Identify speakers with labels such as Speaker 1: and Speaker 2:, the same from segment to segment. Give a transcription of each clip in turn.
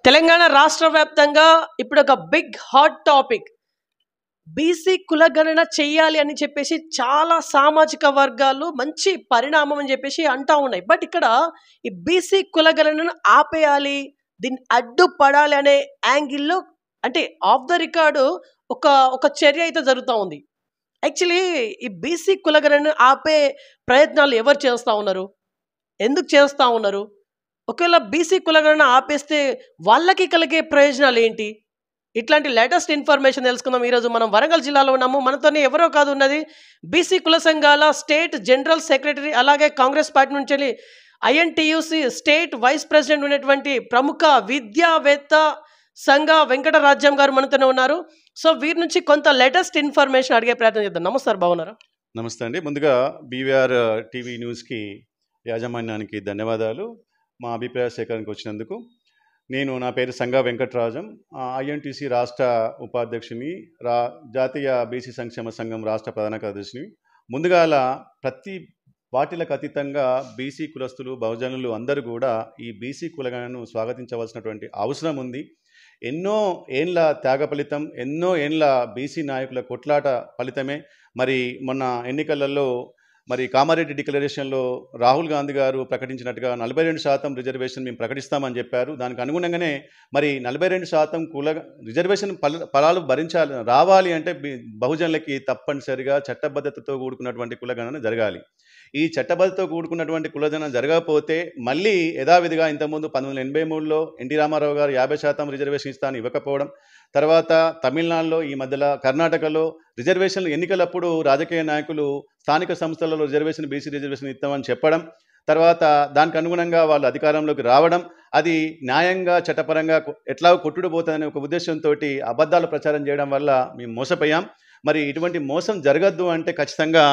Speaker 1: తెలంగాణ రాష్ట్ర వ్యాప్తంగా ఇప్పుడు ఒక బిగ్ హాట్ టాపిక్ బీసీ కులగణన చెయ్యాలి అని చెప్పేసి చాలా సామాజిక వర్గాలు మంచి పరిణామం అని చెప్పేసి అంటా ఉన్నాయి. బట్ ఇక్కడ ఈ బీసీ కులగణనను ఆపేయాలి, దీన్ని అడ్డుపడాలి అనే యాంగిల్లో అంటే ఆఫ్ ద రికార్డు ఒక ఒక చర్య అయితే జరుగుతూ ఉంది. యాక్చువల్లీ ఈ బీసీ కులగణనను ఆపే ప్రయత్నాలు ఎవరు చేస్తూ ఉన్నారు, ఎందుకు చేస్తూ ఉన్నారు? ఒకవేళ బీసీ కులగణన ఆపేస్తే వాళ్ళకి కలిగే ప్రయోజనాలు ఏంటి? ఇట్లాంటి లేటెస్ట్ ఇన్ఫర్మేషన్ తెలుసుకుందాం. ఈరోజు మనం వరంగల్ జిల్లాలో ఉన్నాము. మనతోనే ఎవరో కాదు ఉన్నది బీసీ కుల సంఘాల స్టేట్ జనరల్ సెక్రటరీ, అలాగే కాంగ్రెస్ పార్టీ నుంచి ఐఎన్టీయూసీ స్టేట్ వైస్ ప్రెసిడెంట్ ఉన్నటువంటి ప్రముఖ విద్యావేత్త సంఘ వెంకటరాజ్యం గారు మనతోనే ఉన్నారు. సో వీరి నుంచి కొంత లేటెస్ట్ ఇన్ఫర్మేషన్ అడిగే ప్రయత్నం చేద్దాం. నమస్తే, బాగున్నారా?
Speaker 2: నమస్తే అండి. ముందుగా బీవీఆర్ టీవీ న్యూస్కి యాజమాన్యానికి ధన్యవాదాలు మా అభిప్రాయ సేకరణకు వచ్చినందుకు. నా పేరు సంఘ వెంకటరాజం, ఐఎన్టీసీ రాష్ట్ర ఉపాధ్యక్షుని, జాతీయ బీసీ సంక్షేమ సంఘం రాష్ట్ర ప్రధాన కార్యదర్శిని. ముందుగాల ప్రతి పార్టీలకు అతీతంగా బీసీ కులస్తులు, బహుజనులు అందరూ కూడా ఈ బీసీ కులగణను స్వాగతించవలసినటువంటి అవసరం ఉంది. ఎన్నో ఏండ్ల త్యాగ ఫలితం, ఎన్నో ఏండ్ల బీసీ నాయకుల కొట్లాట ఫలితమే మరి మొన్న ఎన్నికలలో కామారెడ్డి డిక్లరేషన్లో రాహుల్ గాంధీ గారు ప్రకటించినట్టుగా 42% రిజర్వేషన్ మేము ప్రకటిస్తామని చెప్పారు. దానికి అనుగుణంగానే 42% రిజర్వేషన్ ఫలాలు రావాలి అంటే బహుజనులకి తప్పనిసరిగా చట్టబద్ధతతో కూడుకున్నటువంటి కులగణన జరగాలి. ఈ చట్టబద్ధతతో కూడుకున్నటువంటి కులగణన జరగకపోతే మళ్ళీ యథావిధిగా ఇంతకుముందు 1983లో ఎన్టీ రామారావు గారు 50% రిజర్వేషన్ ఇస్తాను ఇవ్వకపోవడం, తర్వాత తమిళనాడులో, ఈ మధ్యలో కర్ణాటకలో రిజర్వేషన్లు ఎన్నికలప్పుడు రాజకీయ నాయకులు స్థానిక సంస్థలలో రిజర్వేషన్, బీసీ రిజర్వేషన్ ఇస్తామని చెప్పడం, తర్వాత దానికి అనుగుణంగా వాళ్ళు అధికారంలోకి రావడం, అది న్యాయంగా చట్టపరంగా ఎట్లా కొట్టుడుపోతుందనే ఒక ఉద్దేశంతో అబద్ధాలు ప్రచారం చేయడం వల్ల మేము మోసపోయాం. ఇటువంటి మోసం జరగద్దు అంటే ఖచ్చితంగా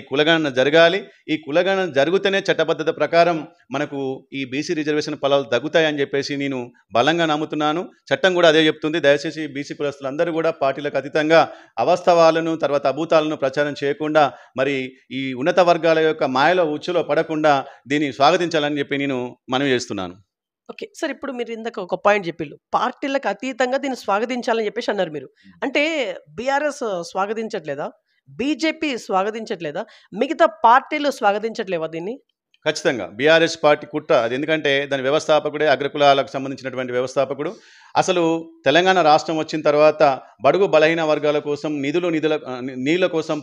Speaker 2: కులగణన జరగాలి. ఈ కులగణన జరుగుతూనే చట్టబద్ధత ప్రకారం మనకు ఈ బీసీ రిజర్వేషన్ ఫలాలు తగ్గుతాయని చెప్పేసి నేను బలంగా నమ్ముతున్నాను. చట్టం కూడా అదే చెప్తుంది. దయచేసి బీసీ కులస్తులందరూ కూడా పార్టీలకు అతీతంగా అవాస్తవాలను, తర్వాత అభూతాలను ప్రచారం చేయకుండా ఈ ఉన్నత వర్గాల యొక్క మాయలో ఉచ్చులో పడకుండా దీన్ని స్వాగతించాలని చెప్పి నేను మనవి చేస్తున్నాను.
Speaker 1: ఓకే సార్, ఇప్పుడు మీరు ఇందాక ఒక పాయింట్ చెప్పిళ్ళు, పార్టీలకు అతీతంగా దీన్ని స్వాగతించాలని చెప్పేసి అన్నారు మీరు. అంటే బీఆర్ఎస్ స్వాగతించట్లేదా, బీజేపీ స్వాగతించట్లేదా, మిగతా పార్టీలు స్వాగతించట్లేవా దీన్ని?
Speaker 2: ఖచ్చితంగా బీఆర్ఎస్ పార్టీ కుట్ర అది. ఎందుకంటే దాని వ్యవస్థాపకుడే అగ్రకులాలకు సంబంధించినటువంటి వ్యవస్థాపకుడు. అసలు తెలంగాణ రాష్ట్రం వచ్చిన తర్వాత బడుగు బలహీన వర్గాల కోసం నీళ్ళ కోసం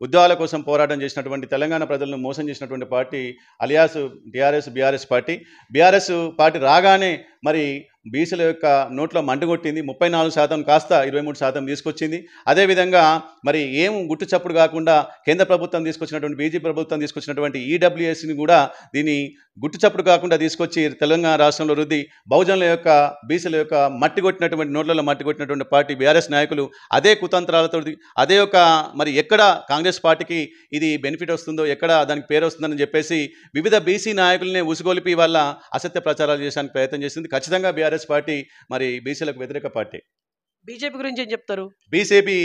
Speaker 2: ఉద్యోగాల కోసం పోరాటం చేసినటువంటి తెలంగాణ ప్రజలను మోసం చేసినటువంటి party alias BRS party. BRS party రాగానే బీసీల యొక్క నోట్లో మంటగొట్టింది. 34% కాస్త 23% తీసుకొచ్చింది. అదేవిధంగా ఏం గుట్టు చప్పుడు కాకుండా కేంద్ర ప్రభుత్వం తీసుకొచ్చినటువంటి, బీజేపీ ప్రభుత్వం తీసుకొచ్చినటువంటి ఈడబ్ల్యూఎస్ని కూడా దీన్ని గుట్టు చప్పుడు కాకుండా తీసుకొచ్చి తెలంగాణ రాష్ట్రంలో రుద్ది బహుజనుల యొక్క, బీసీల యొక్క నోట్లలో మట్టి కొట్టినటువంటి పార్టీ బీఆర్ఎస్ నాయకులు అదే కుతంత్రాలతో, అదే ఒక ఎక్కడ కాంగ్రెస్ పార్టీకి ఇది బెనిఫిట్ వస్తుందో, ఎక్కడ దానికి పేరు వస్తుందని చెప్పేసి వివిధ బీసీ నాయకులనే ఉసుగొలిపి వాళ్ళ అసత్య ప్రచారాలు చేయడానికి ప్రయత్నం చేసింది. ఖచ్చితంగా బీఆర్ఎస్ పార్టీ బీసీలకు వ్యతిరేక పార్టీ.
Speaker 1: బీజేపీ గురించి ఏం చెప్తారు?
Speaker 2: బీజేపీ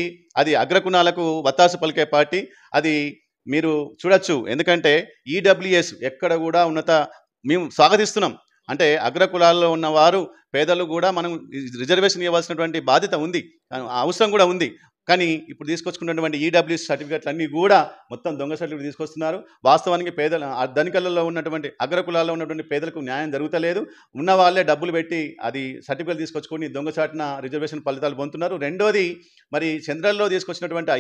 Speaker 2: అది అగ్రకుణాలకు వత్తాసు పలికే పార్టీ. అది మీరు చూడొచ్చు. ఎందుకంటే ఈడబ్ల్యూఎస్ ఎక్కడ కూడా మేము స్వాగతిస్తున్నాం. అంటే అగ్రకులాల్లో ఉన్నవారు, పేదలు కూడా మనం రిజర్వేషన్ ఇవ్వాల్సినటువంటి బాధ్యత ఉంది, అవసరం కూడా ఉంది. కానీ ఇప్పుడు తీసుకొచ్చుకున్నటువంటి ఈడబ్ల్యూఎస్ సర్టిఫికెట్లు అన్నీ కూడా మొత్తం దొంగ సర్టిఫికెట్ తీసుకొస్తున్నారు. వాస్తవానికి ధనికలలో ఉన్నటువంటి, అగ్రకులాల్లో ఉన్నటువంటి పేదలకు న్యాయం జరుగుతలేదు. ఉన్న వాళ్ళే డబ్బులు పెట్టి అది సర్టిఫికెట్ తీసుకొచ్చుకొని దొంగచాటున రిజర్వేషన్ ఫలితాలు పొందుతున్నారు. రెండోది సెంట్రల్లో తీసుకొచ్చినటువంటి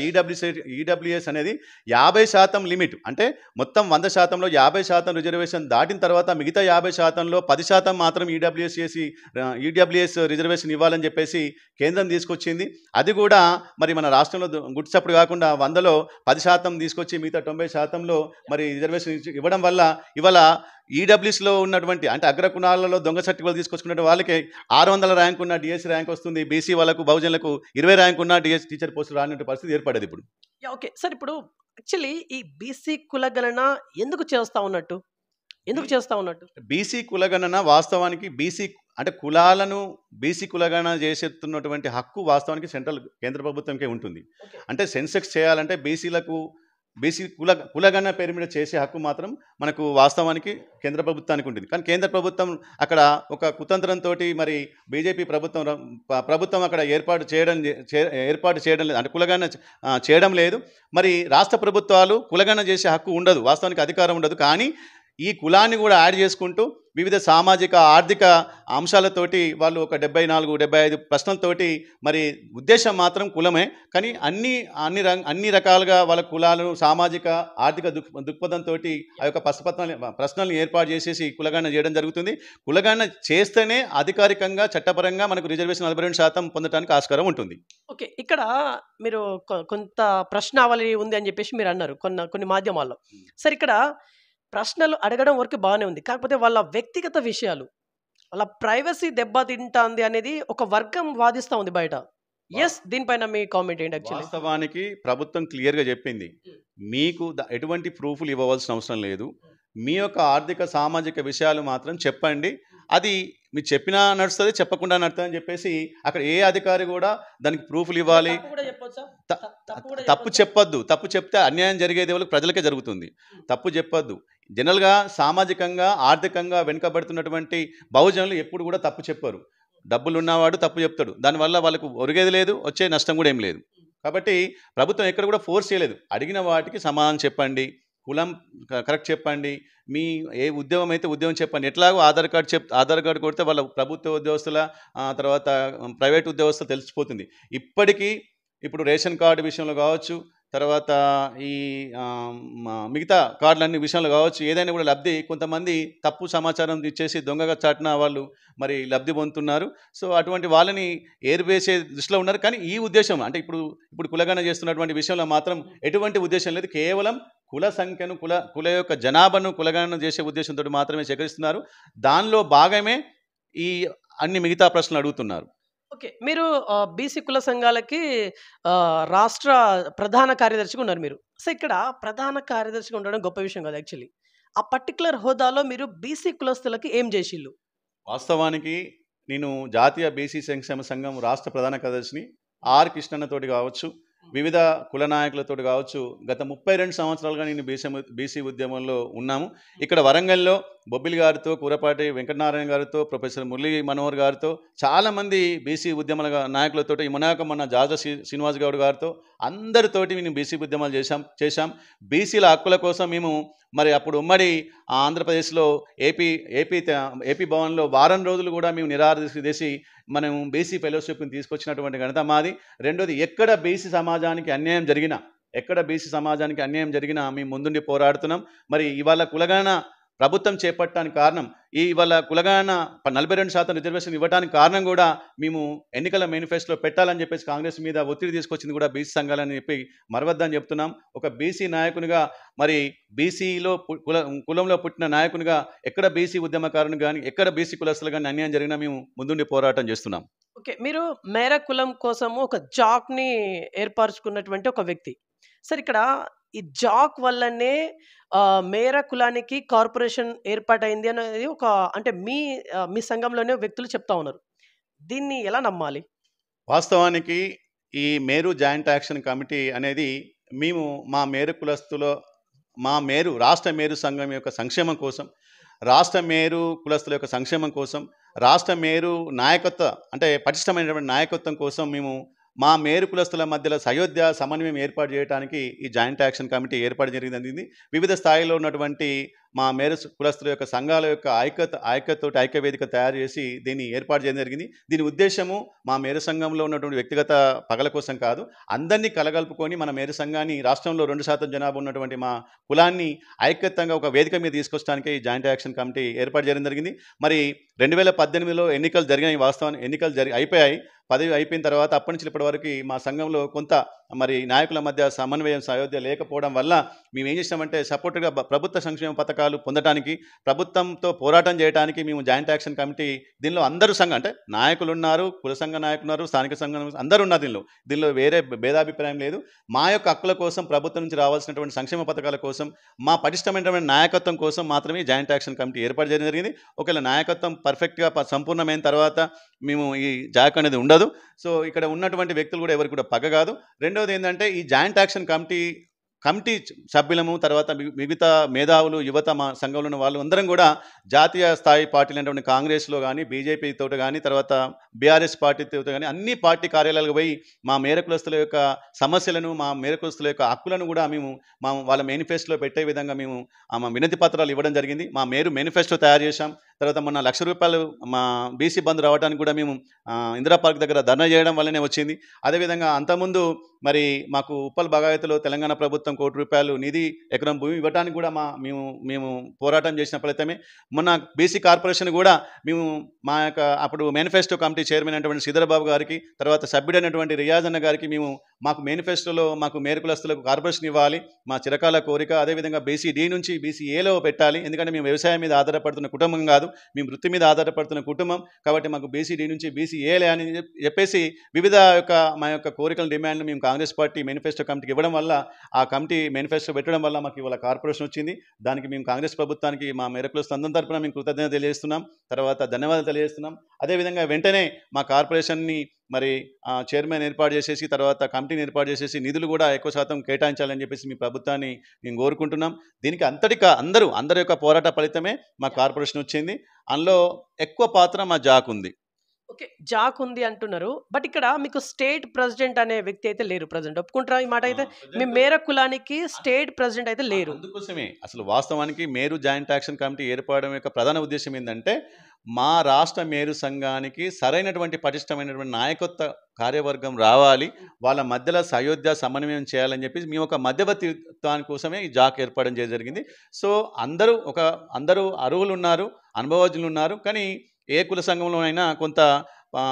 Speaker 2: ఈడబ్ల్యూఎస్ అనేది 50% లిమిట్. అంటే మొత్తం 100%లో 50% రిజర్వేషన్ దాటిన తర్వాత మిగతా 50%లో 10% మాత్రం ఈడబ్ల్యూఎస్ రిజర్వేషన్ ఇవ్వాలని చెప్పేసి కేంద్రం తీసుకొచ్చింది. అది కూడా మన రాష్ట్రంలో గుట్టు కాకుండా 100లో 10% తీసుకొచ్చి మిగతా 90%లో రిజర్వేషన్ ఇవ్వడం వల్ల ఇవాళ ఈడబ్ల్యూఎస్లో ఉన్నటువంటి, అంటే అగ్రకుణాలలో దొంగ సర్టిఫికెట్లు తీసుకొచ్చుకున్న వాళ్ళకి 600 ర్యాంక్ ఉన్న డిఎస్సీ ర్యాంక్ వస్తుంది. బీసీ వాళ్ళకు, బహుజనులకు 20 ర్యాంక్ ఉన్న డిఎస్సీ టీచర్ పోస్టులు రాని పరిస్థితి ఏర్పడేది ఇప్పుడు.
Speaker 1: ఓకే సార్, ఇప్పుడు యాక్చువల్లీ ఈ బీసీ కులగణన ఎందుకు చేస్తా ఉన్నట్టు?
Speaker 2: బీసీ కులగణన వాస్తవానికి అంటే కులాలను బీసీ కులగణన చేసేస్తున్నటువంటి హక్కు వాస్తవానికి కేంద్ర ప్రభుత్వంకే ఉంటుంది. అంటే సెన్సెక్స్ చేయాలంటే బీసీలకు బీసీ కులగణన పేరు మీద చేసే హక్కు మాత్రం మనకు వాస్తవానికి కేంద్ర ప్రభుత్వానికి ఉంటుంది. కానీ కేంద్ర ప్రభుత్వం అక్కడ ఒక కుతంత్రంతో మరి బీజేపీ ప్రభుత్వం అక్కడ ఏర్పాటు చేయడం లేదు, అంటే కులగణన చేయడం లేదు. మరి రాష్ట్ర ప్రభుత్వాలు కులగణన చేసే హక్కు ఉండదు, వాస్తవానికి అధికారం ఉండదు. కానీ ఈ కులాన్ని కూడా యాడ్ చేసుకుంటూ వివిధ సామాజిక ఆర్థిక అంశాలతోటి వాళ్ళు ఒక 74-75 ప్రశ్నలతోటి మరి ఉద్దేశం మాత్రం కులమే. కానీ అన్ని రకాలుగా వాళ్ళ కులాలను సామాజిక ఆర్థిక దృక్పథంతో ఆ యొక్క ప్రశ్నలను ఏర్పాటు చేసేసి కులగణన చేయడం జరుగుతుంది. కులగణన చేస్తేనే అధికారికంగా చట్టపరంగా మనకు రిజర్వేషన్ 42% పొందడానికి ఆస్కారం ఉంటుంది.
Speaker 1: ఓకే, ఇక్కడ మీరు కొంత ప్రశ్నావళి ఉంది అని చెప్పేసి మీరు అన్నారు కొన్ని మాధ్యమాల్లో. సరే, ఇక్కడ ప్రశ్నలు అడగడం వరకు బాగానే ఉంది, కాకపోతే వాళ్ళ వ్యక్తిగత విషయాలు, వాళ్ళ ప్రైవసీ దెబ్బతింటుంది అనేది ఒక వర్గం వాదిస్తూ ఉంది బయట. దీనిపైన మీ కామెంట్ ఏంటి?
Speaker 2: వాస్తవానికి ప్రభుత్వం క్లియర్గా చెప్పింది, మీకు ఎటువంటి ప్రూఫ్లు ఇవ్వవలసిన అవసరం లేదు, మీ యొక్క ఆర్థిక సామాజిక విషయాలు మాత్రం చెప్పండి, అది మీరు చెప్పినా నడుస్తుంది, చెప్పకుండా నడుస్తుంది అని చెప్పేసి అక్కడ ఏ అధికారి కూడా దానికి ప్రూఫ్లు ఇవ్వాలి. తప్పు చెప్పొద్దు, తప్పు చెప్తే అన్యాయం జరిగేది వాళ్ళకి ప్రజలకే జరుగుతుంది. తప్పు చెప్పొద్దు. జనరల్గా సామాజికంగా ఆర్థికంగా వెనుకబడుతున్నటువంటి బహుజనులు ఎప్పుడు కూడా తప్పు చెప్పరు. డబ్బులు ఉన్నవాడు తప్పు చెప్తాడు, దానివల్ల వాళ్ళకు ఒరిగేది లేదు, వచ్చే నష్టం కూడా ఏం లేదు. కాబట్టి ప్రభుత్వం ఎక్కడ కూడా ఫోర్స్ చేయలేదు. అడిగిన వాటికి సమాధానం చెప్పండి, కులం కరెక్ట్ చెప్పండి, మీ ఏ ఉద్యోగం అయితే ఉద్యోగం చెప్పండి. ఎట్లాగో ఆధార్ కార్డు కొడితే వాళ్ళ ప్రభుత్వ ఉద్యోగస్తుల తర్వాత ప్రైవేట్ ఉద్యోగస్తులు తెలిసిపోతుంది. ఇప్పుడు రేషన్ కార్డు విషయంలో కావచ్చు, తర్వాత ఈ మిగతా కార్డులన్నీ విషయంలో కావచ్చు, ఏదైనా కూడా లబ్ధి కొంతమంది తప్పు సమాచారం ఇచ్చేసి దొంగగా చాటిన వాళ్ళు మరి లబ్ధి పొందుతున్నారు. సో అటువంటి వాళ్ళని ఏరివేసే దృష్టిలో ఉన్నారు. కానీ ఈ ఉద్దేశం అంటే ఇప్పుడు కులగణన చేస్తున్నటువంటి విషయంలో మాత్రం ఎటువంటి ఉద్దేశం లేదు. కేవలం కుల సంఖ్యను కుల యొక్క జనాభాను కులగణన చేసే ఉద్దేశంతో మాత్రమే సేకరిస్తున్నారు. దానిలో భాగమే ఈ అన్ని మిగతా ప్రశ్నలు అడుగుతున్నారు.
Speaker 1: ఓకే, మీరు బీసీ కుల సంఘాలకి రాష్ట్ర ప్రధాన కార్యదర్శిగా ఉన్నారు మీరు. సో ఇక్కడ ప్రధాన కార్యదర్శిగా ఉండడం గొప్ప విషయం కాదు యాక్చువల్లీ. ఆ పర్టికులర్ హోదాలో మీరు బీసీ కులస్తులకి ఏం చేసిళ్ళు?
Speaker 2: వాస్తవానికి నేను జాతీయ బీసీ సంక్షేమ సంఘం రాష్ట్ర ప్రధాన కార్యదర్శిని ఆర్ కృష్ణన్నతోటి కావచ్చు, వివిధ కుల నాయకులతో కావచ్చు, గత 32 సంవత్సరాలుగా నేను బీసీ ఉద్యమంలో ఉన్నాము. ఇక్కడ వరంగల్లో బొబ్బిలి గారితో, కూరపాటి వెంకటనారాయణ గారితో, ప్రొఫెసర్ మురళీ మనోహర్ గారితో, చాలామంది బీసీ ఉద్యమాల నాయకులతో, మన జాజ శ్రీనివాస్ గౌడ్ గారితో అందరితోటి మేము బీసీ ఉద్యమాలు చేశాం. బీసీల హక్కుల కోసం మేము మరి అప్పుడు ఉమ్మడి ఆంధ్రప్రదేశ్లో ఏపీ భవన్లో వారం రోజులు కూడా మేము నిరాహార చేసి మనం బీసీ ఫెలోషిప్ని తీసుకొచ్చినటువంటి ఘనత మాది. రెండోది, ఎక్కడ బీసీ సమాజానికి అన్యాయం జరిగినా మేము ముందుండి పోరాడుతున్నాం. మరి ఇవాళ కులగణన ప్రభుత్వం చేపట్టడానికి కారణం, ఇవాళ కులగణన 42% రిజర్వేషన్ ఇవ్వడానికి కారణం కూడా మేము ఎన్నికల మేనిఫెస్టోలో పెట్టాలని చెప్పేసి కాంగ్రెస్ మీద ఒత్తిడి తీసుకొచ్చింది కూడా బీసీ సంఘాలని చెప్పి మరవద్దని చెప్తున్నాం. ఒక బీసీ నాయకునిగా, మరి బీసీలో కులంలో పుట్టిన నాయకునిగా ఎక్కడ బీసీ ఉద్యమకారుని కానీ, ఎక్కడ బీసీ కులస్తులు కానీ అన్యాయం జరిగినా మేము ముందుండి పోరాటం చేస్తున్నాం.
Speaker 1: ఓకే, మీరు మేర కులం కోసము ఒక జాక్ని ఏర్పరచుకున్నటువంటి ఒక వ్యక్తి. సరే, ఇక్కడ ఈ జాక్ వల్లనే మేర కులానికి కార్పొరేషన్ ఏర్పాటైంది అనేది అంటే మీ సంఘంలోనే వ్యక్తులు చెప్తా ఉన్నారు. దీన్ని ఎలా నమ్మాలి?
Speaker 2: వాస్తవానికి ఈ మేరు జాయింట్ యాక్షన్ కమిటీ అనేది మేము రాష్ట్ర మేరు సంఘం యొక్క సంక్షేమం కోసం, రాష్ట్ర మేరు కులస్తుల యొక్క సంక్షేమం కోసం, రాష్ట్ర మేరు నాయకత్వ అంటే పటిష్టమైనటువంటి నాయకత్వం కోసం మేము మా మేరు కులస్తుల మధ్యలో సయోధ్య సమన్వయం ఏర్పాటు చేయడానికి ఈ జాయింట్ యాక్షన్ కమిటీ ఏర్పాటు జరిగింది. వివిధ స్థాయిలో ఉన్నటువంటి మా మేరు కులస్తుల యొక్క సంఘాల యొక్క ఐక్య వేదిక తయారు చేసి దీన్ని ఏర్పాటు చేయడం జరిగింది. దీని ఉద్దేశము మా మేరు సంఘంలో ఉన్నటువంటి వ్యక్తిగత పగల కోసం కాదు, అందరినీ కలగలుపుకొని మన మేరు సంఘాన్ని, రాష్ట్రంలో 2% జనాభా ఉన్నటువంటి మా కులాన్ని ఐక్యతంగా ఒక వేదిక మీద తీసుకొచ్చడానికి ఈ జాయింట్ యాక్షన్ కమిటీ ఏర్పాటు చేయడం జరిగింది. మరి 2018లో ఎన్నికలు జరిగినాయి. వాస్తవానికి ఎన్నికలు అయిపోయాయి. పదవి అయిపోయిన తర్వాత అప్పటి నుంచి ఇప్పటి వరకు మా సంఘంలో కొంత మరి నాయకుల మధ్య సమన్వయం సయోధ్య లేకపోవడం వల్ల మేము ఏం చేసినామంటే సపోర్ట్గా ప్రభుత్వ సంక్షేమ పథకాలు పొందడానికి, ప్రభుత్వంతో పోరాటం చేయడానికి మేము జాయింట్ యాక్షన్ కమిటీ, దీనిలో అందరూ సంఘం అంటే నాయకులు ఉన్నారు, కుల సంఘ నాయకులు ఉన్నారు, స్థానిక సంఘం అందరూ ఉన్నారు. దీనిలో వేరే భేదాభిప్రాయం లేదు. మా యొక్క హక్కుల కోసం, ప్రభుత్వం నుంచి రావాల్సినటువంటి సంక్షేమ పథకాల కోసం, మా పటిష్టమైనటువంటి నాయకత్వం కోసం మాత్రమే జాయింట్ యాక్షన్ కమిటీ ఏర్పాటు చేయడం జరిగింది. ఒకవేళ నాయకత్వం పర్ఫెక్ట్గా సంపూర్ణమైన తర్వాత మేము ఈ జాక్ అనేది ఉండదు. సో ఇక్కడ ఉన్నటువంటి వ్యక్తులు కూడా ఎవరికి కూడా పగ కాదు. రెండవది ఏంటంటే ఈ జాయింట్ యాక్షన్ కమిటీ కమిటీ సభ్యులము, తర్వాత మిగతా మేధావులు, యువత మా సంఘంలో ఉన్న వాళ్ళు అందరం కూడా జాతీయ స్థాయి పార్టీలైనటువంటి కాంగ్రెస్లో కానీ, బీజేపీతో కానీ, తర్వాత బీఆర్ఎస్ పార్టీతో కానీ అన్ని పార్టీ కార్యాలయాలకు పోయి మా మేర కులస్తుల యొక్క సమస్యలను, మా మేర కులస్తుల యొక్క హక్కులను కూడా మేము వాళ్ళ మేనిఫెస్టోలో పెట్టే విధంగా మేము మా వినతి పత్రాలు ఇవ్వడం జరిగింది. మా మేనిఫెస్టో తయారు చేశాం. తర్వాత మొన్న ₹1,00,000 మా బీసీ బంద్ రావడానికి కూడా మేము ఇందిరా పార్క్ దగ్గర ధర్నా చేయడం వల్లనే వచ్చింది. అదేవిధంగా అంతకుముందు మరి మాకు ఉప్పల్ భగాయత్లో తెలంగాణ ప్రభుత్వం ₹1,00,00,000 నిధి ఎకరం భూమి ఇవ్వడానికి కూడా మేము పోరాటం చేసిన ఫలితమే మొన్న బీసీ కార్పొరేషన్ కూడా మేము మా యొక్క అప్పుడు మేనిఫెస్టో కమిటీ చైర్మన్ అయినటువంటి శ్రీధరబాబు గారికి, తర్వాత సభ్యుడైనటువంటి రియాజ్ అన్న గారికి మాకు మేనిఫెస్టోలో మాకు మేరకులస్తులకు కార్పొరేషన్ ఇవ్వాలి, మా చిరకాల కోరిక. అదేవిధంగా బీసీ డి నుంచి బీసీ ఏలో పెట్టాలి. ఎందుకంటే మేము వ్యవసాయం మీద ఆధారపడుతున్న కుటుంబం కాదు, మేము వృత్తి మీద ఆధారపడుతున్న కుటుంబం. కాబట్టి మాకు బీసీ డి నుంచి బీసీ ఏలే అని చెప్పేసి వివిధ మా యొక్క కోరికల డిమాండ్లు మేము కాంగ్రెస్ పార్టీ మేనిఫెస్టో కమిటీకి ఇవ్వడం వల్ల, ఆ కమిటీ మేనిఫెస్టో పెట్టడం వల్ల మాకు ఇవాళ కార్పొరేషన్ వచ్చింది. దానికి మేము కాంగ్రెస్ ప్రభుత్వానికి మా మేరకులస్తు అందరి తరపున మేము కృతజ్ఞత తెలియజేస్తున్నాం, తర్వాత ధన్యవాదాలు తెలియజేస్తున్నాం. అదేవిధంగా వెంటనే మా కార్పొరేషన్ని మరి చైర్మన్ ఏర్పాటు చేసేసి, తర్వాత కమిటీని ఏర్పాటు చేసేసి నిధులు కూడా ఎక్కువ శాతం కేటాయించాలని చెప్పేసి మీ ప్రభుత్వాన్ని మేము కోరుకుంటున్నాం. దీనికి అందరి యొక్క పోరాట ఫలితమే మా కార్పొరేషన్ వచ్చింది. అందులో ఎక్కువ పాత్ర మా జాక్ ఉంది.
Speaker 1: ఓకే, జాక్ ఉంది అంటున్నారు. బట్ ఇక్కడ మీకు స్టేట్ ప్రెసిడెంట్ అనే వ్యక్తి అయితే లేరు. ప్రెసిడెంట్ ఒప్పుకుంటారా ఈ మాట? అయితే మీ మేర కులానికి స్టేట్ ప్రెసిడెంట్ అయితే లేరు.
Speaker 2: అందుకోసమే అసలు వాస్తవానికి మేరు జాయింట్ యాక్షన్ కమిటీ ఏర్పడడం యొక్క ప్రధాన ఉద్దేశం ఏంటంటే, మా రాష్ట్ర మేరు సంఘానికి సరైనటువంటి పటిష్టమైనటువంటి నాయకత్వ కార్యవర్గం రావాలి, వాళ్ళ మధ్యలో సయోధ్య సమన్వయం చేయాలని చెప్పి మేము ఒక మధ్యవర్తిత్వాని కోసమే ఈ జాక్ ఏర్పడడం జరిగింది. సో అందరూ అర్హులు ఉన్నారు, అనుభవజ్ఞులు ఉన్నారు. కానీ ఏ కుల సంఘంలోనైనా కొంత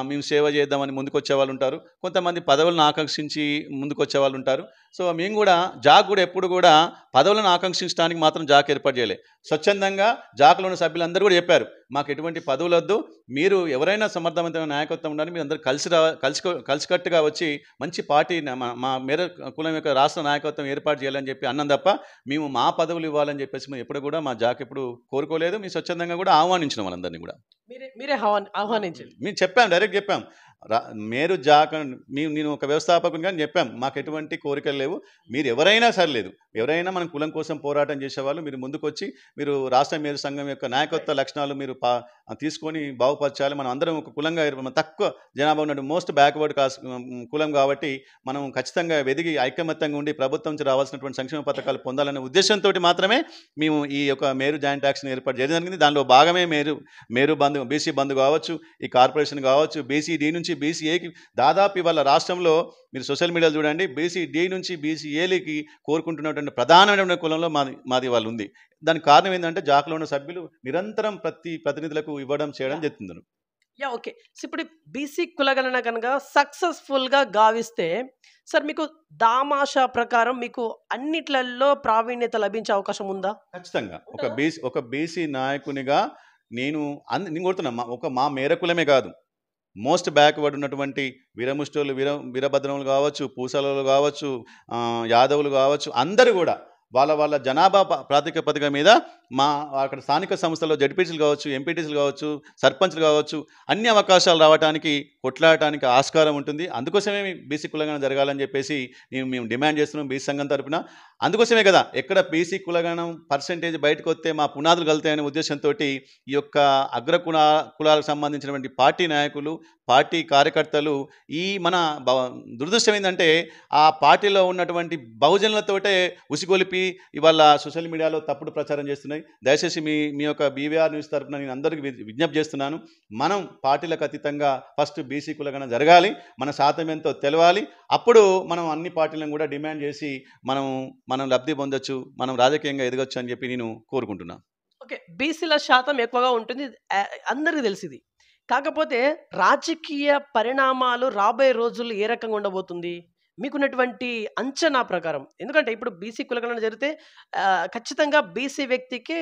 Speaker 2: మేము సేవ చేద్దామని ముందుకొచ్చే వాళ్ళు ఉంటారు, కొంతమంది పదవులను ఆకాంక్షించి ముందుకొచ్చే వాళ్ళు ఉంటారు. సో మేము కూడా జాక్ కూడా ఎప్పుడు కూడా పదవులను ఆకాంక్షించడానికి మాత్రం జాక్ ఏర్పాటు చేయలేదు. స్వచ్ఛందంగా జాక్లో ఉన్న సభ్యులందరూ కూడా చెప్పారు, మాకు ఎటువంటి పదవులు వద్దు, మీరు ఎవరైనా సమర్థవంతమైన నాయకత్వం ఉండాలని, మీరు అందరూ కలిసికట్టుగా వచ్చి మంచి పార్టీ మా మేర కులం యొక్క రాష్ట్ర నాయకత్వం ఏర్పాటు చేయాలని చెప్పి అన్నం తప్ప మేము మా పదవులు ఇవ్వాలని చెప్పేసి మేము ఎప్పుడు కూడా మా జాక్ ఎప్పుడు కోరుకోలేదు. మేము స్వచ్ఛందంగా కూడా ఆహ్వానించిన వాళ్ళందరినీ కూడా
Speaker 1: మీరే ఆహ్వానించండి.
Speaker 2: మేము చెప్పాం, డైరెక్ట్ చెప్పాం. మేరు జాక్ నేను ఒక వ్యవస్థాపకునిగా చెప్పాం, మాకు ఎటువంటి కోరికలు లేవు, మీరు ఎవరైనా సర్లేదు, ఎవరైనా మనం కులం కోసం పోరాటం చేసేవాళ్ళు మీరు ముందుకొచ్చి మీరు రాష్ట్ర మేరు సంఘం యొక్క నాయకత్వ లక్షణాలు మీరు తీసుకొని బాగుపరచాలి. మనం అందరం ఒక కులంగా తక్కువ జనాభా ఉన్న మోస్ట్ బ్యాక్వర్డ్ కులం కాబట్టి మనం ఖచ్చితంగా వెదిగి ఐకమత్యంగా ఉండి ప్రభుత్వం నుంచి రావాల్సినటువంటి సంక్షేమ పథకాలు పొందాలనే ఉద్దేశంతో మాత్రమే మేము ఈ యొక్క మేరు జాయింట్ యాక్షన్ ఏర్పాటు చేయడం జరిగింది. దానిలో భాగమే మేరు బంధు, బీసీ బంధు కావచ్చు, ఈ కార్పొరేషన్ కావచ్చు, బీసీ డి నుంచి బీసీఏకి దాదాపు ఇవాళ రాష్ట్రంలో మీరు సోషల్ మీడియాలో చూడండి, బీసీ డి నుంచి బీసీఏలకి కోరుకుంటున్నటువంటి ప్రధానమైన కులంలో మాది వాళ్ళు ఉంది. దానికి కారణం ఏంటంటే జాక్లో ఉన్న సభ్యులు నిరంతరం ప్రతినిధులకు ఇవ్వడం చేయడం జరుగుతుంది.
Speaker 1: ఓకే, ఇప్పుడు బీసీ కులగణన కనుక సక్సెస్ఫుల్గా గావిస్తే సార్ మీకు దామాషా ప్రకారం మీకు అన్నిట్లలో ప్రావీణ్యత లభించే అవకాశం ఉందా?
Speaker 2: ఖచ్చితంగా ఒక బీసీ నాయకునిగా నేను కోరుతున్నా, మా మేరకులమే కాదు, మోస్ట్ బ్యాక్వర్డ్ ఉన్నటువంటి వీరముష్టోళ్ళు, వీరభద్రములు కావచ్చు, పూసలు కావచ్చు, యాదవులు కావచ్చు, అందరూ కూడా వాళ్ళ జనాభా ప్రాతిపదిక మీద అక్కడ స్థానిక సంస్థల్లో జడ్పీటీసీలు కావచ్చు, ఎంపీటీసీలు కావచ్చు, సర్పంచ్లు కావచ్చు, అన్ని అవకాశాలు రావడానికి కొట్లాడటానికి ఆస్కారం ఉంటుంది. అందుకోసమే బీసీ కులగణన జరగాలని చెప్పేసి మేము డిమాండ్ చేస్తున్నాం బీసీ సంఘం తరపున. అందుకోసమే కదా ఎక్కడ బీసీ కులగణం పర్సెంటేజ్ బయటకు వస్తే మా పునాదులు కలుతాయనే ఉద్దేశంతో ఈ యొక్క కులాలకు సంబంధించినటువంటి పార్టీ నాయకులు, పార్టీ కార్యకర్తలు మన దురదృష్టం ఏంటంటే ఆ పార్టీలో ఉన్నటువంటి బహుజనులతోటే ఉసిగొలిపి ఇవాళ సోషల్ మీడియాలో తప్పుడు ప్రచారం చేస్తున్నాయి. దయచేసి మీ యొక్క బీవీఆర్ న్యూస్ తరఫున నేను అందరికీ విజ్ఞప్తి చేస్తున్నాను, మనం పార్టీలకు అతీతంగా ఫస్ట్ బీసీ కులగణన జరగాలి, మన శాతం ఎంతో తెలవాలి. అప్పుడు మనం అన్ని పార్టీలను కూడా డిమాండ్ చేసి మనం లబ్ధి పొందొచ్చు, మనం రాజకీయంగా ఎదగొచ్చు అని చెప్పి నేను కోరుకుంటున్నాను.
Speaker 1: ఓకే, బీసీల శాతం ఎక్కువగా ఉంటుంది, అందరికీ తెలిసింది. కాకపోతే రాజకీయ పరిణామాలు రాబోయే రోజుల్లో ఏ రకంగా ఉండబోతుంది మీకున్నటువంటి అంచనా ప్రకారం? ఎందుకంటే ఇప్పుడు బీసీ కులగణన జరిగితే ఖచ్చితంగా బీసీ వ్యక్తికి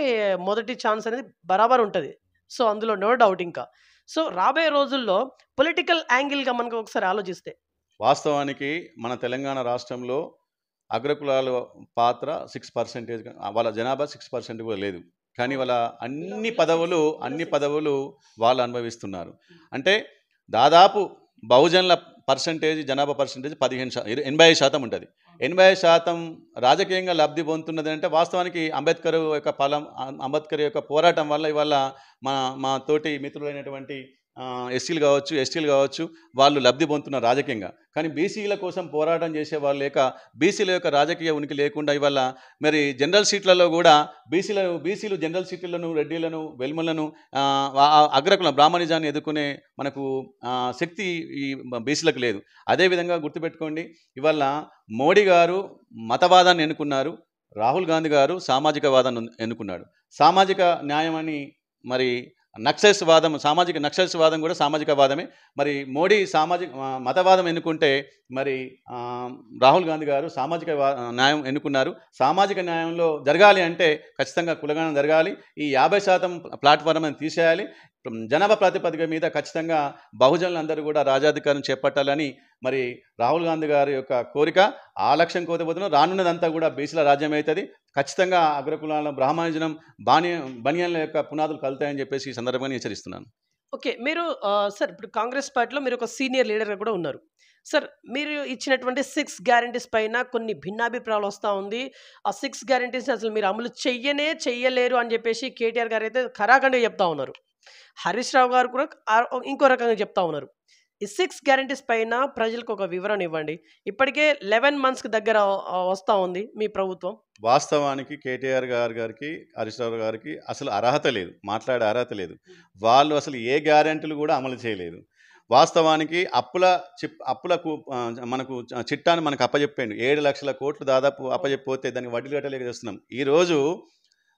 Speaker 1: మొదటి ఛాన్స్ అనేది బరాబర్ ఉంటుంది. సో అందులో నో డౌట్. ఇంకా సో రాబోయే రోజుల్లో పొలిటికల్ యాంగిల్గా మనకు ఒకసారి ఆలోచిస్తే,
Speaker 2: వాస్తవానికి మన తెలంగాణ రాష్ట్రంలో అగ్రకులాల పాత్ర 6%, వాళ్ళ జనాభా 6% కూడా లేదు. కానీ వాళ్ళ అన్ని పదవులు వాళ్ళు అనుభవిస్తున్నారు. అంటే దాదాపు బహుజనుల పర్సంటేజ్ జనాభా పర్సంటేజ్ 85% ఉంటుంది. 85% రాజకీయంగా లబ్ధి పొందుతున్నది అంటే వాస్తవానికి అంబేద్కర్ యొక్క పోరాటం వల్ల ఇవాళ మా తోటి మిత్రులైనటువంటి ఎస్సీలు కావచ్చు, ఎస్టీలు కావచ్చు, వాళ్ళు లబ్ధి పొందుతున్నారు రాజకీయంగా. కానీ బీసీల కోసం పోరాటం చేసే వాళ్ళు లేక బీసీల యొక్క రాజకీయ ఉనికి లేకుండా ఇవాళ మరి జనరల్ సీట్లలో కూడా బీసీలు జనరల్ సీట్లను, రెడ్డిలను, వెల్మలను, అగ్రకుల బ్రాహ్మణిజాన్ని ఎదుర్కొనే మనకు శక్తి ఈ బీసీలకు లేదు. అదేవిధంగా గుర్తుపెట్టుకోండి, ఇవాళ మోడీ గారు మతవాదాన్ని ఎన్నుకున్నారు, రాహుల్ గాంధీ గారు సామాజికవాదాన్ని ఎన్నుకున్నాడు. సామాజిక న్యాయం అని మరి సామాజిక నక్సల్స్వాదం కూడా సామాజికవాదమే. మరి మోడీ మతవాదం ఎన్నుకుంటే మరి రాహుల్ గాంధీ గారు న్యాయం ఎన్నుకున్నారు. సామాజిక న్యాయంలో జరగాలి అంటే ఖచ్చితంగా కులగణన జరగాలి. ఈ 50% ప్లాట్ఫారం అని తీసేయాలి. జనాభా ప్రాతిపదిక మీద ఖచ్చితంగా బహుజనులందరూ కూడా రాజాధికారం చేపట్టాలని మరి రాహుల్ గాంధీ గారి యొక్క కోరిక. ఆ లక్ష్యం కోతపోతున్నాం. రానున్నదంతా కూడా బీసీల రాజ్యం అవుతుంది. ఖచ్చితంగా అగ్రకులాల బ్రాహ్మణజనం బనియన్ల యొక్క పునాదులు కలుతాయని చెప్పేసి ఈ సందర్భంగా హెచ్చరిస్తున్నాను.
Speaker 1: ఓకే, మీరు సార్ ఇప్పుడు కాంగ్రెస్ పార్టీలో మీరు ఒక సీనియర్ లీడర్గా కూడా ఉన్నారు. సార్, మీరు ఇచ్చినటువంటి 6 గ్యారంటీస్ పైన కొన్ని భిన్నాభిప్రాయాలు వస్తూ ఉంది. ఆ 6 గ్యారంటీస్ అసలు మీరు అమలు చెయ్యలేరు అని చెప్పేసి కేటీఆర్ గారు అయితే ఖరాఖండిగా చెప్తా ఉన్నారు. హరీష్ రావు గారు కూడా ఇంకో రకంగా చెప్తా ఉన్నారు. ఈ 6 గ్యారంటీస్ పైన ప్రజలకు ఒక వివరణ ఇవ్వండి. ఇప్పటికే 11 మంత్స్కి దగ్గర వస్తూ ఉంది మీ ప్రభుత్వం.
Speaker 2: వాస్తవానికి కేటీఆర్ గారికి, హరీష్ రావు గారికి అసలు అర్హత లేదు, మాట్లాడే అర్హత లేదు. వాళ్ళు అసలు ఏ గ్యారెంటీలు కూడా అమలు చేయలేదు. వాస్తవానికి అప్పులకు మనకు చిట్టాన్ని మనకు అప్పచెప్పాడు. 7 లక్షల కోట్లు దాదాపు అప్పచెప్పిపోతే దానికి వడ్డీలు కట్టలేక చేస్తున్నాం. ఈరోజు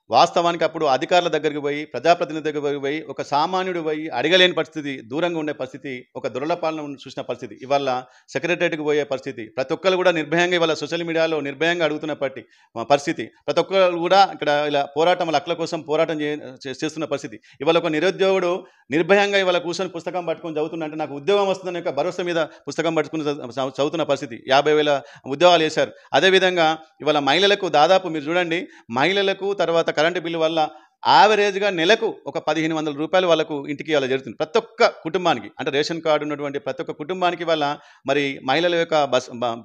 Speaker 2: వాస్తవానికి అప్పుడు అధికారుల దగ్గరికి పోయి, ప్రజాప్రతినిధి దగ్గరికి పోయి, ఒక సామాన్యుడు పోయి అడగలేని పరిస్థితి, దూరంగా ఉండే పరిస్థితి, ఒక దుర్లపాలన చూసిన పరిస్థితి, ఇవాళ సెక్రటరియట్కి పోయే పరిస్థితి, ప్రతి ఒక్కరు కూడా నిర్భయంగా ఇవాళ సోషల్ మీడియాలో నిర్భయంగా అడుగుతున్న పరిస్థితి, ప్రతి ఒక్కరు కూడా ఇక్కడ ఇలా హక్కుల కోసం పోరాటం చేస్తున్న పరిస్థితి. ఇవాళ ఒక నిరుద్యోగుడు నిర్భయంగా ఇవాళ కూర్చొని పుస్తకం పట్టుకొని చదువుతుందంటే నాకు ఉద్యోగం వస్తుందనే యొక్క భరోసా మీద పుస్తకం పట్టుకుని చదువుతున్న పరిస్థితి. 50,000 ఉద్యోగాలు వేశారు. అదేవిధంగా ఇవాళ మహిళలకు దాదాపు మీరు చూడండి, మహిళలకు తర్వాత కరెంటు బిల్లు వల్ల యావరేజ్గా నెలకు ఒక 1,500 రూపాయలు వాళ్ళకు ఇంటికి అలా జరుగుతుంది. ప్రతి ఒక్క కుటుంబానికి, అంటే రేషన్ కార్డు ఉన్నటువంటి ప్రతి ఒక్క కుటుంబానికి వల్ల మరి మహిళల యొక్క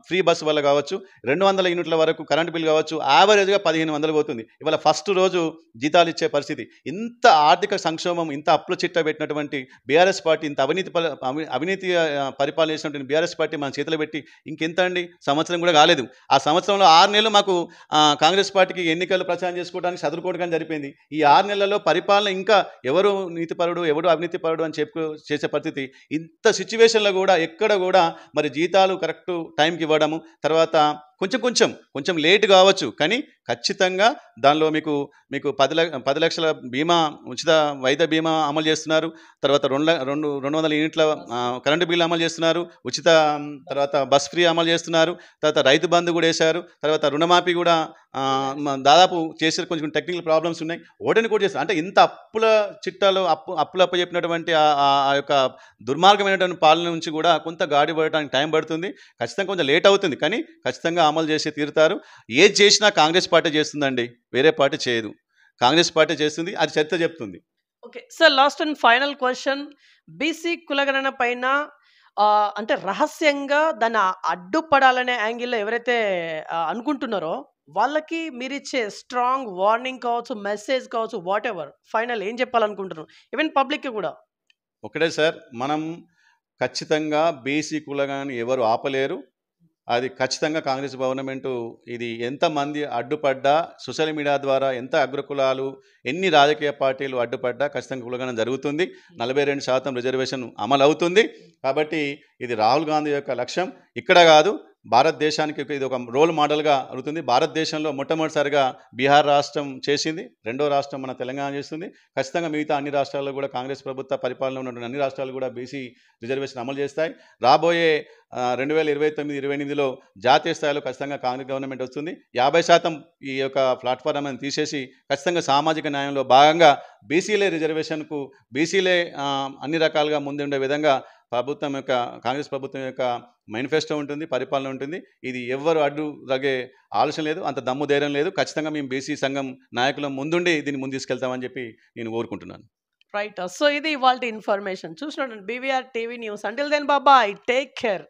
Speaker 2: ఫ్రీ బస్సు వల్ల కావచ్చు, 200 యూనిట్ల వరకు కరెంటు బిల్లు కావచ్చు, యావరేజ్గా 1,500 పోతుంది. ఇవాళ ఫస్ట్ రోజు జీతాలు ఇచ్చే పరిస్థితి. ఇంత ఆర్థిక సంక్షోభం, ఇంత అప్పుల చిట్ట పెట్టినటువంటి బీఆర్ఎస్ పార్టీ, ఇంత అవినీతి పరిపాలన చేసినటువంటి బీఆర్ఎస్ పార్టీ మన చేతిలో పెట్టి ఇంకెంత అండి, సంవత్సరం కూడా కాలేదు. ఆ సంవత్సరంలో 6 నెలలు మాకు కాంగ్రెస్ పార్టీకి ఎన్నికలు ప్రచారం చేసుకోవడానికి చదువుకోవడానికి జరిపోయింది. ఈ 6 నెలల్లో పరిపాలన ఇంకా ఎవరు నీతిపరుడు, ఎవరు అవినీతిపరుడు అని చేసే పరిస్థితి. ఇంత సిచ్యువేషన్లో కూడా ఎక్కడ కూడా మరి జీతాలు కరెక్ట్ టైంకి ఇవ్వడము, తర్వాత కొంచెం లేట్ కావచ్చు, కానీ ఖచ్చితంగా దానిలో మీకు 10 లక్షల బీమా, ఉచిత వైద్య బీమా అమలు చేస్తున్నారు. తర్వాత 200 యూనిట్ల కరెంటు బిల్లు అమలు చేస్తున్నారు. తర్వాత బస్ ఫ్రీ అమలు చేస్తున్నారు. తర్వాత రైతు బంధు కూడా వేశారు. తర్వాత రుణమాఫీ కూడా దాదాపు చేసే కొంచెం టెక్నికల్ ప్రాబ్లమ్స్ ఉన్నాయి. ఓటని కూడా చేస్తారు. అంటే ఇంత అప్పుల చిట్టాలు అప్పులు అప్పచెప్పినటువంటి ఆ యొక్క దుర్మార్గమైనటువంటి పాలన నుంచి కూడా కొంత గాడి పడటానికి టైం పడుతుంది. ఖచ్చితంగా కొంచెం లేట్ అవుతుంది, కానీ ఖచ్చితంగా అమలు చేసి తీరుతారు. ఏది చేసినా కాంగ్రెస్ పార్టీ చేస్తుందండి, వేరే పార్టీ చేయదు. కాంగ్రెస్ పార్టీ చేస్తుంది, అది చరిత్ర చెప్తుంది.
Speaker 1: Okay sir, last and final question. BC కులగణన పైన అంటే రహస్యంగా దాన్ని అడ్డుపడాలనే యాంగిల్లో ఎవరైతే అనుకుంటున్నారో వాళ్ళకి మీరు ఇచ్చే స్ట్రాంగ్ వార్నింగ్ కావచ్చు, మెసేజ్ కావచ్చు, వాట్ ఎవర్, ఫైనల్ ఏం చెప్పాలనుకుంటున్నారు ఈవెన్ పబ్లిక్కి కూడా?
Speaker 2: ఒకటే సార్, మనం ఖచ్చితంగా బీసీ కులగణని ఎవరు ఆపలేరు. అది ఖచ్చితంగా కాంగ్రెస్ గవర్నమెంటు ఇది ఎంతమంది అడ్డుపడ్డా, సోషల్ మీడియా ద్వారా ఎంత అగ్రకులాలు, ఎన్ని రాజకీయ పార్టీలు అడ్డుపడ్డా ఖచ్చితంగా కులగణన జరుగుతుంది. 42% రిజర్వేషన్ అమలు అవుతుంది. కాబట్టి ఇది రాహుల్ గాంధీ యొక్క లక్ష్యం. ఇక్కడ కాదు, భారతదేశానికి ఇది ఒక రోల్ మోడల్గా అవుతుంది. భారతదేశంలో మొట్టమొదటిసారిగా బీహార్ రాష్ట్రం చేసింది, రెండో రాష్ట్రం మన తెలంగాణ చేస్తుంది. ఖచ్చితంగా మిగతా అన్ని రాష్ట్రాల్లో కూడా కాంగ్రెస్ ప్రభుత్వ పరిపాలన ఉన్నటువంటి అన్ని రాష్ట్రాలు కూడా బీసీ రిజర్వేషన్ అమలు చేస్తాయి. రాబోయే 2029-28లో జాతీయ స్థాయిలో ఖచ్చితంగా కాంగ్రెస్ గవర్నమెంట్ వస్తుంది. 50% ఈ యొక్క ప్లాట్ఫామ్ అని తీసేసి ఖచ్చితంగా సామాజిక న్యాయంలో భాగంగా బీసీలే రిజర్వేషన్కు, బీసీలే అన్ని రకాలుగా ముందుండే విధంగా కాంగ్రెస్ ప్రభుత్వం యొక్క మేనిఫెస్టో ఉంటుంది, పరిపాలన ఉంటుంది. ఇది ఎవ్వరు అడ్డు తగ్గే ఆలోచన లేదు, అంత దమ్ము ధైర్యం లేదు. ఖచ్చితంగా మేము బీసీ సంఘం నాయకులం ముందుండి దీన్ని ముందు తీసుకెళ్తామని చెప్పి నేను కోరుకుంటున్నాను.
Speaker 1: రైట్. సో ఇది ఇవాల్టి ఇన్ఫర్మేషన్. చూసినట్టు BVR TV news. Until then బాబాయ్, టేక్ కేర్.